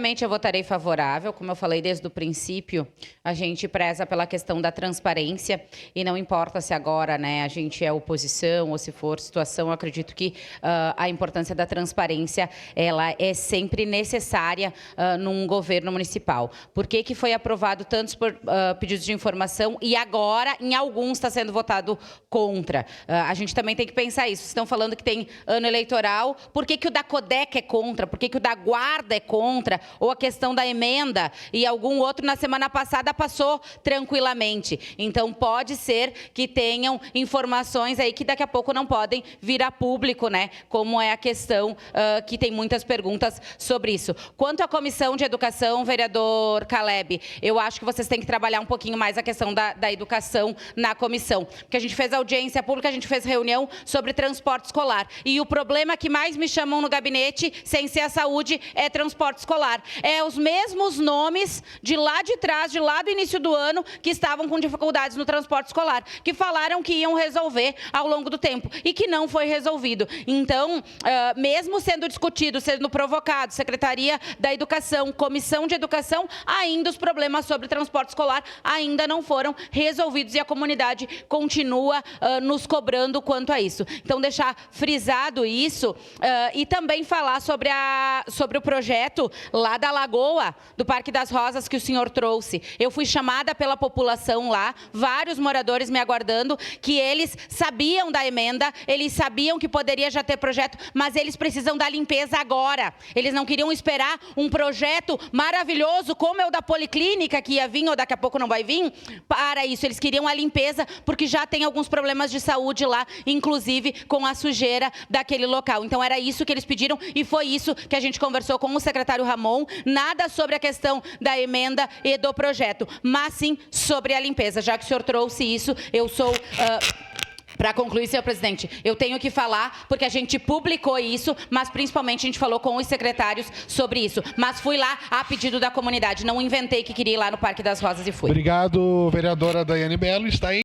Eu votarei favorável, como eu falei desde o princípio, a gente preza pela questão da transparência e não importa se agora, a gente é oposição ou se for situação, eu acredito que a importância da transparência, ela é sempre necessária num governo municipal. Por que foi aprovado tantos pedidos de informação e agora em alguns está sendo votado contra? A gente também tem que pensar isso. Vocês estão falando que tem ano eleitoral, por que o da Codec é contra? Por que o da Guarda é contra? Ou a questão da emenda e algum outro na semana passada passou tranquilamente. Então, pode ser que tenham informações aí que daqui a pouco não podem vir a público, como é a questão que tem muitas perguntas sobre isso. Quanto à Comissão de Educação, vereador Caleb, eu acho que vocês têm que trabalhar um pouquinho mais a questão da educação na comissão. Porque a gente fez audiência pública, a gente fez reunião sobre transporte escolar. E o problema que mais me chamam no gabinete, sem ser a saúde, é transporte escolar. É os mesmos nomes de lá de trás, de lá do início do ano, que estavam com dificuldades no transporte escolar, que falaram que iam resolver ao longo do tempo e que não foi resolvido. Então, mesmo sendo discutido, sendo provocado, Secretaria da Educação, Comissão de Educação, ainda os problemas sobre transporte escolar ainda não foram resolvidos e a comunidade continua nos cobrando quanto a isso. Então, deixar frisado isso e também falar sobre o projeto lá da Lagoa, do Parque das Rosas, que o senhor trouxe. Eu fui chamada pela população lá, vários moradores me aguardando, que eles sabiam da emenda, eles sabiam que poderia já ter projeto, mas eles precisam da limpeza agora. Eles não queriam esperar um projeto maravilhoso, como é o da Policlínica, que ia vir ou daqui a pouco não vai vir, para isso. Eles queriam a limpeza, porque já tem alguns problemas de saúde lá, inclusive com a sujeira daquele local. Então, era isso que eles pediram e foi isso que a gente conversou com o secretário Ramon, nada sobre a questão da emenda e do projeto, mas sim sobre a limpeza. Já que o senhor trouxe isso, eu sou... Para concluir, senhor presidente, eu tenho que falar, porque a gente publicou isso, mas principalmente a gente falou com os secretários sobre isso. Mas fui lá a pedido da comunidade, não inventei que queria ir lá no Parque das Rosas e fui. Obrigado, vereadora Daiane Mello. Está em